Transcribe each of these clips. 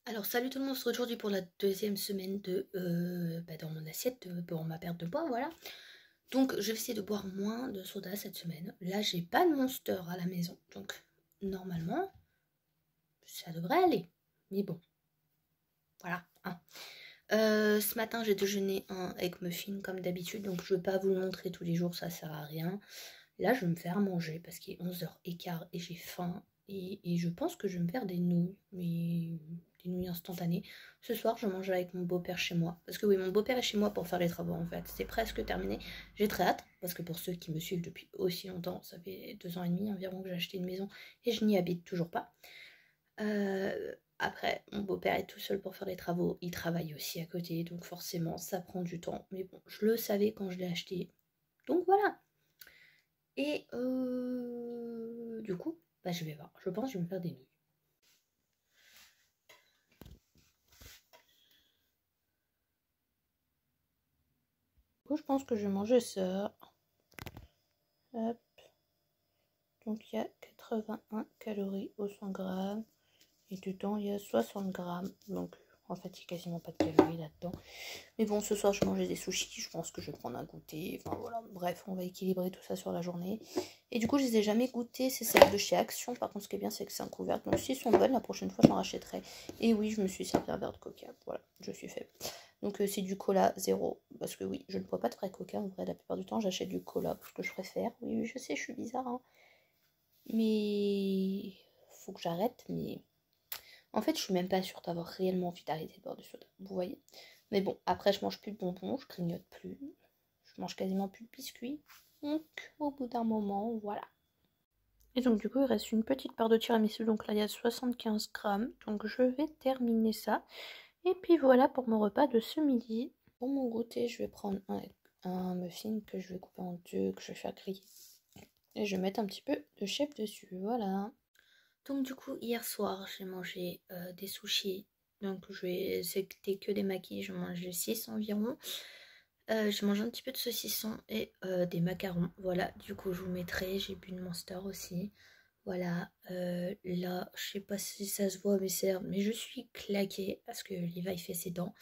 Alors salut tout le monde, on se retrouve aujourd'hui pour la deuxième semaine de dans mon assiette pour ma perte de poids, voilà. Donc je vais essayer de boire moins de soda cette semaine. Là j'ai pas de Monster à la maison, donc normalement ça devrait aller. Mais bon, voilà. Hein. Ce matin j'ai déjeuné un egg muffin comme d'habitude, donc je vais pas vous le montrer tous les jours, ça sert à rien. Là je vais me faire manger parce qu'il est 11h15 et j'ai faim. Et je pense que je vais me faire des nouilles, mais des nouilles instantanées. Ce soir, je mange avec mon beau-père chez moi. Parce que oui, mon beau-père est chez moi pour faire les travaux en fait. C'est presque terminé. J'ai très hâte, parce que pour ceux qui me suivent depuis aussi longtemps, ça fait 2 ans et demi environ que j'ai acheté une maison et je n'y habite toujours pas. Après, mon beau-père est tout seul pour faire les travaux. Il travaille aussi à côté, donc forcément, ça prend du temps. Mais bon, je le savais quand je l'ai acheté. Donc voilà. Et du coup, bah, je vais voir. Je pense que je vais me faire des nouilles. Du coup, je pense que je vais manger ça. Hop. Donc il y a 81 calories au 100 grammes. Et dedans, il y a 60 grammes. Donc en fait, il n'y a quasiment pas de calories là-dedans. Mais bon, ce soir, je mangeais des sushis. Je pense que je vais prendre un goûter. Enfin voilà, bref, on va équilibrer tout ça sur la journée. Et du coup, je les ai jamais goûtés. C'est celles de chez Action. Par contre, ce qui est bien, c'est que c'est un couvercle. Donc s'ils sont bonnes, la prochaine fois, j'en rachèterai. Et oui, je me suis servi un verre de coca. Voilà, je suis faible. Donc c'est du cola zéro. Parce que oui, je ne bois pas de vrai coca. En vrai, la plupart du temps, j'achète du cola. Parce que je préfère. Oui, oui, je sais, je suis bizarre. Hein. Mais faut que j'arrête. Mais en fait, je suis même pas sûre d'avoir réellement envie d'arrêter de boire du soda. Vous voyez. Mais bon, après, je mange plus de bonbons, je grignote plus. Je mange quasiment plus de biscuits. Donc, au bout d'un moment, voilà. Et donc, du coup, il reste une petite part de tiramisu. Donc là, il y a 75 grammes. Donc, je vais terminer ça. Et puis voilà pour mon repas de ce midi. Pour mon goûter, je vais prendre un muffin que je vais couper en deux, que je vais faire griller. Et je vais mettre un petit peu de chèvre dessus. Voilà. Donc du coup, hier soir, j'ai mangé des sushis. Donc c'était que des makis, je mangeais 6 environ. J'ai mangé un petit peu de saucisson et des macarons. Voilà, du coup, je vous mettrai. J'ai bu une Monster aussi. Voilà, là, je sais pas si ça se voit, mais je suis claquée parce que Liva, il fait ses dents.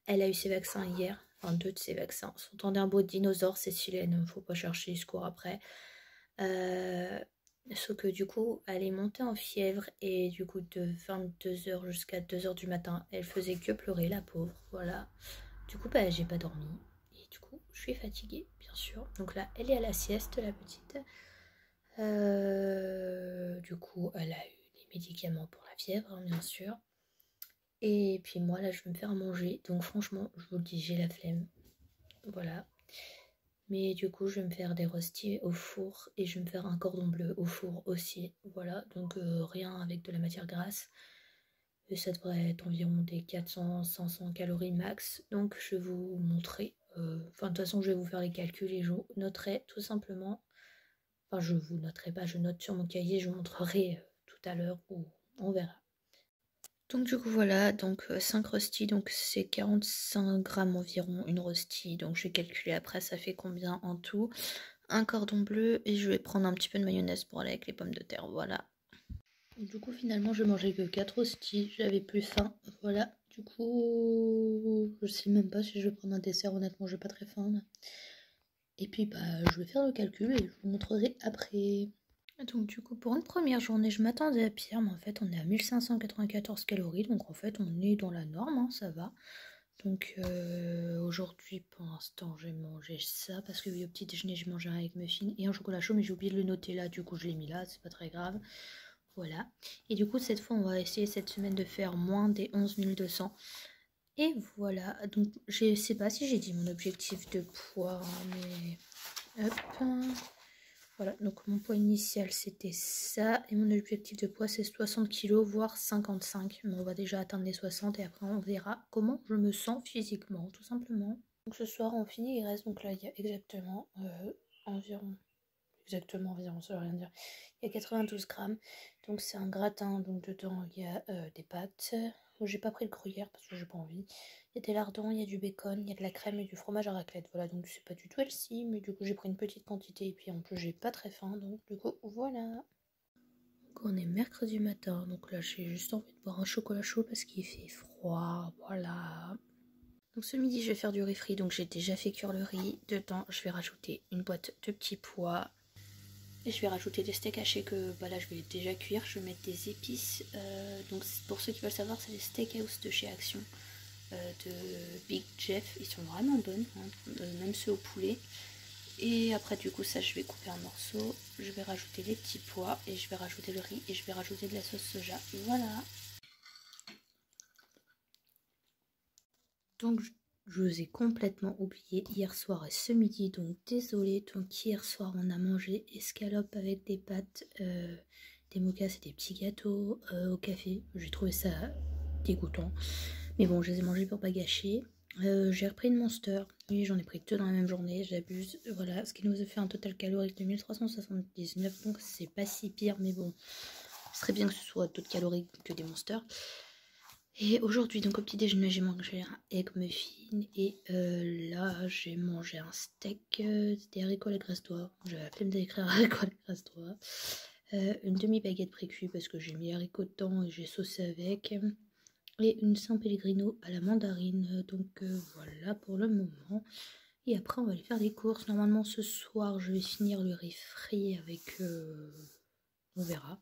Elle a eu ses vaccins hier. Enfin, deux de ses vaccins. Son temps d'un beau dinosaure, c'est Silène. Faut pas chercher, il se court après. Sauf que du coup, elle est montée en fièvre et du coup, de 22h jusqu'à 2h du matin, elle faisait que pleurer, la pauvre. Voilà. Du coup, bah, j'ai pas dormi. Et du coup, je suis fatiguée, bien sûr. Donc là, elle est à la sieste, la petite. Du coup, elle a eu les médicaments pour la fièvre, hein, bien sûr. Et puis moi, là, je vais me faire manger. Donc franchement, je vous le dis, j'ai la flemme. Voilà. Mais du coup, je vais me faire des rostis au four et je vais me faire un cordon bleu au four aussi. Voilà, donc rien avec de la matière grasse. Et ça devrait être environ des 400-500 calories max. Donc je vais vous montrer. Enfin, de toute façon, je vais vous faire les calculs et je vous noterai tout simplement. Enfin, je vous noterai pas, je note sur mon cahier, je vous montrerai tout à l'heure ou on verra. Donc du coup voilà, donc 5 rostis, donc c'est 45 grammes environ une rostie, donc je vais calculer après ça fait combien en tout. Un cordon bleu et je vais prendre un petit peu de mayonnaise pour aller avec les pommes de terre, voilà. Du coup finalement je mangeais que 4 rostis, j'avais plus faim, voilà. Du coup je sais même pas si je vais prendre un dessert, honnêtement j'ai pas très faim là. Et puis bah je vais faire le calcul et je vous montrerai après. Donc du coup pour une première journée je m'attendais à pire mais en fait on est à 1594 calories donc en fait on est dans la norme, hein, ça va. Donc aujourd'hui pour l'instant j'ai mangé ça parce que oui, au petit déjeuner j'ai mangé un egg muffin et un chocolat chaud mais j'ai oublié de le noter là, du coup je l'ai mis là, c'est pas très grave. Voilà. Et du coup cette fois on va essayer cette semaine de faire moins des 11 200. Et voilà, donc je sais pas si j'ai dit mon objectif de poids, hein, mais hop. Voilà, donc mon poids initial c'était ça et mon objectif de poids c'est 60 kg voire 55. Mais on va déjà atteindre les 60 et après on verra comment je me sens physiquement tout simplement. Donc ce soir on finit, il reste donc là il y a exactement environ, ça veut rien dire, il y a 92 grammes. Donc c'est un gratin, donc dedans il y a des pâtes. J'ai pas pris le gruyère parce que j'ai pas envie. Il y a des lardons, il y a du bacon, il y a de la crème et du fromage à raclette. Voilà, donc c'est pas du tout healthy, mais du coup j'ai pris une petite quantité et puis en plus j'ai pas très faim, donc du coup voilà. On est mercredi matin, donc là j'ai juste envie de boire un chocolat chaud parce qu'il fait froid, voilà. Donc ce midi je vais faire du riz frit, donc j'ai déjà fait cuire le riz. Dedans je vais rajouter une boîte de petits pois. Et je vais rajouter des steaks hachés que là je vais déjà cuire. Je vais mettre des épices. Donc pour ceux qui veulent savoir, c'est les steakhouse de chez Action de Big Jeff. Ils sont vraiment bonnes, hein, même ceux au poulet. Et après du coup ça je vais couper en morceaux. Je vais rajouter les petits pois et je vais rajouter le riz et je vais rajouter de la sauce soja. Voilà. Donc je vous ai complètement oublié hier soir et ce midi, donc désolé. Donc hier soir on a mangé escalope avec des pâtes, des mocassas et des petits gâteaux au café. J'ai trouvé ça dégoûtant. Mais bon, je les ai mangés pour pas gâcher. J'ai repris une Monster. Oui, j'en ai pris 2 dans la même journée, j'abuse. Voilà, ce qui nous a fait un total calorique de 1379. Donc c'est pas si pire, mais bon, ce serait bien que ce soit d'autres calories que des Monsters. Et aujourd'hui, donc au petit déjeuner, j'ai mangé un egg muffin. Et là, j'ai mangé un steak, des haricots à la graisse d'oie. J'avais la flemme d'écrire haricots à la graisse d'oie. Une demi-baguette pré-cuit parce que j'ai mis haricots dedans et j'ai saucé avec. Et une San Pellegrino à la mandarine. Donc voilà pour le moment. Et après, on va aller faire des courses. Normalement, ce soir, je vais finir le riz frit avec... on verra.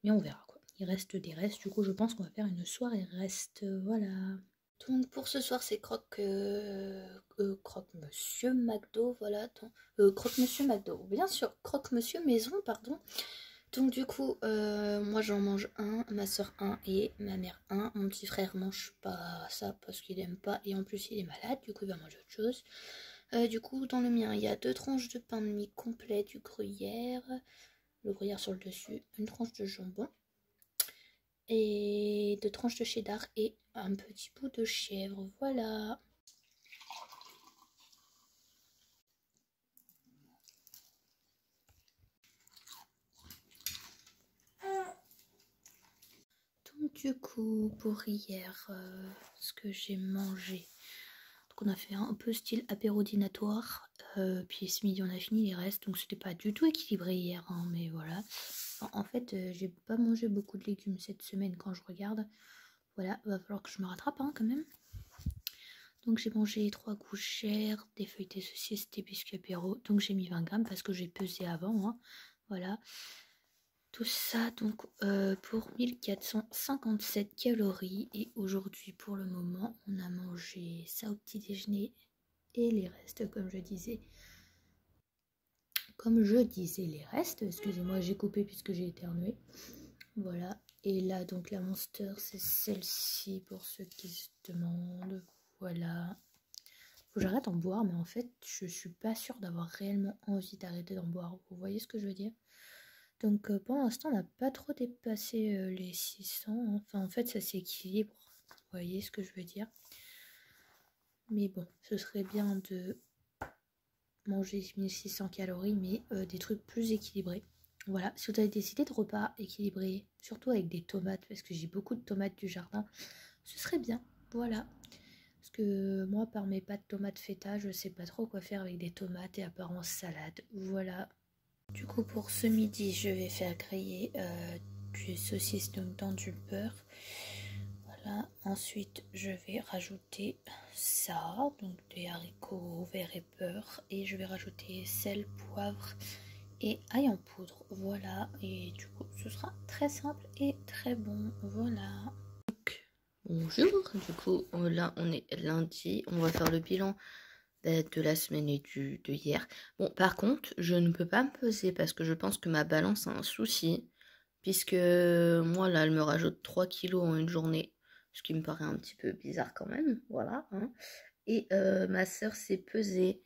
Mais on verra. Il reste des restes, du coup je pense qu'on va faire une soirée reste, voilà. Donc pour ce soir c'est croque Monsieur McDo, voilà. Croque Monsieur McDo, bien sûr, croque Monsieur Maison, pardon. Donc du coup moi j'en mange un, ma soeur un et ma mère un. Mon petit frère mange pas ça parce qu'il aime pas et en plus il est malade, du coup il va manger autre chose. Du coup dans le mien il y a 2 tranches de pain de mie complet, du gruyère, le gruyère sur le dessus, une tranche de jambon et 2 tranches de cheddar et un petit bout de chèvre, voilà. Donc du coup pour hier ce que j'ai mangé, donc on a fait un peu style apéro dînatoire, puis ce midi on a fini les restes, donc c'était pas du tout équilibré hier, hein, mais voilà. En fait j'ai pas mangé beaucoup de légumes cette semaine quand je regarde, voilà, va falloir que je me rattrape hein, quand même. Donc j'ai mangé 3 gougères, des feuilletés saucisses, des biscuits apéro. Donc j'ai mis 20 grammes parce que j'ai pesé avant. Hein. Voilà. Tout ça donc pour 1457 calories. Et aujourd'hui pour le moment on a mangé ça au petit déjeuner et les restes comme je disais. Comme je disais les restes, excusez-moi j'ai coupé puisque j'ai éternué. Voilà. Et là donc la Monster c'est celle-ci pour ceux qui se demandent. Voilà. Faut que j'arrête d'en boire, mais en fait, je suis pas sûre d'avoir réellement envie d'arrêter d'en boire. Vous voyez ce que je veux dire? Donc, pour l'instant, on n'a pas trop dépassé les 600. Hein. Enfin, en fait, ça s'équilibre. Vous voyez ce que je veux dire? Mais bon, ce serait bien de manger 1600 calories, mais des trucs plus équilibrés. Voilà, si vous avez décidé de repas équilibrés, surtout avec des tomates, parce que j'ai beaucoup de tomates du jardin, ce serait bien. Voilà. Parce que moi, par mes pâtes tomates feta, je sais pas trop quoi faire avec des tomates et à part en salade. Voilà. Du coup, pour ce midi, je vais faire griller du saucisse donc dans du beurre. Voilà. Ensuite, je vais rajouter ça, donc des haricots verts et beurre. Et je vais rajouter sel, poivre et ail en poudre. Voilà. Et du coup, ce sera très simple et très bon. Voilà. Bonjour, du coup là on est lundi, on va faire le bilan de la semaine et de hier. Bon par contre je ne peux pas me peser parce que je pense que ma balance a un souci, puisque moi là elle me rajoute 3 kilos en une journée, ce qui me paraît un petit peu bizarre quand même, voilà. Hein. Et ma soeur s'est pesée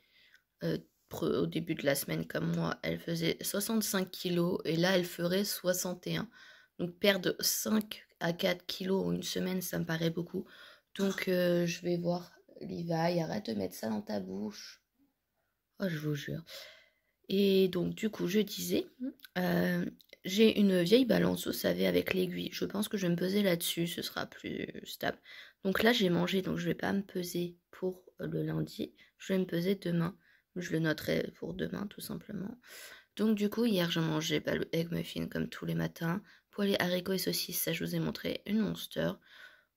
au début de la semaine comme moi, elle faisait 65 kilos et là elle ferait 61. Donc perdre 5 à 4 kilos en une semaine, ça me paraît beaucoup. Donc je vais voir Levi, arrête de mettre ça dans ta bouche. Oh, je vous jure. Et donc du coup, je disais, j'ai une vieille balance, vous savez, avec l'aiguille. Je pense que je vais me peser là-dessus, ce sera plus stable. Donc là, j'ai mangé, donc je vais pas me peser pour le lundi. Je vais me peser demain. Je le noterai pour demain, tout simplement. Donc du coup, hier, je mangeais le egg muffin comme tous les matins. Poêlé haricots et saucisses, ça je vous ai montré, une Monster.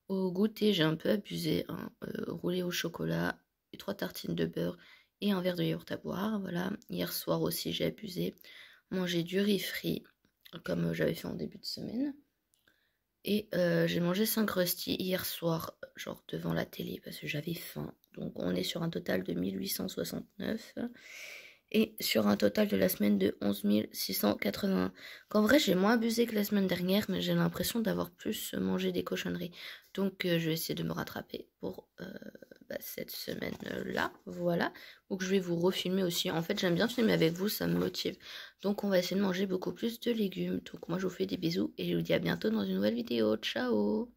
Au goûter, j'ai un peu abusé, hein. Roulé au chocolat, 3 tartines de beurre et un verre de yaourt à boire. Voilà. Hier soir aussi, j'ai abusé. Mangé du riz frit, comme j'avais fait en début de semaine. Et j'ai mangé 5 rösti hier soir, genre devant la télé, parce que j'avais faim. Donc on est sur un total de 1869 et sur un total de la semaine de 11 681. Qu'en vrai, j'ai moins abusé que la semaine dernière, mais j'ai l'impression d'avoir plus mangé des cochonneries. Donc je vais essayer de me rattraper pour cette semaine-là, voilà. Donc je vais vous refilmer aussi. En fait, j'aime bien filmer avec vous, ça me motive. Donc on va essayer de manger beaucoup plus de légumes. Donc moi, je vous fais des bisous et je vous dis à bientôt dans une nouvelle vidéo. Ciao!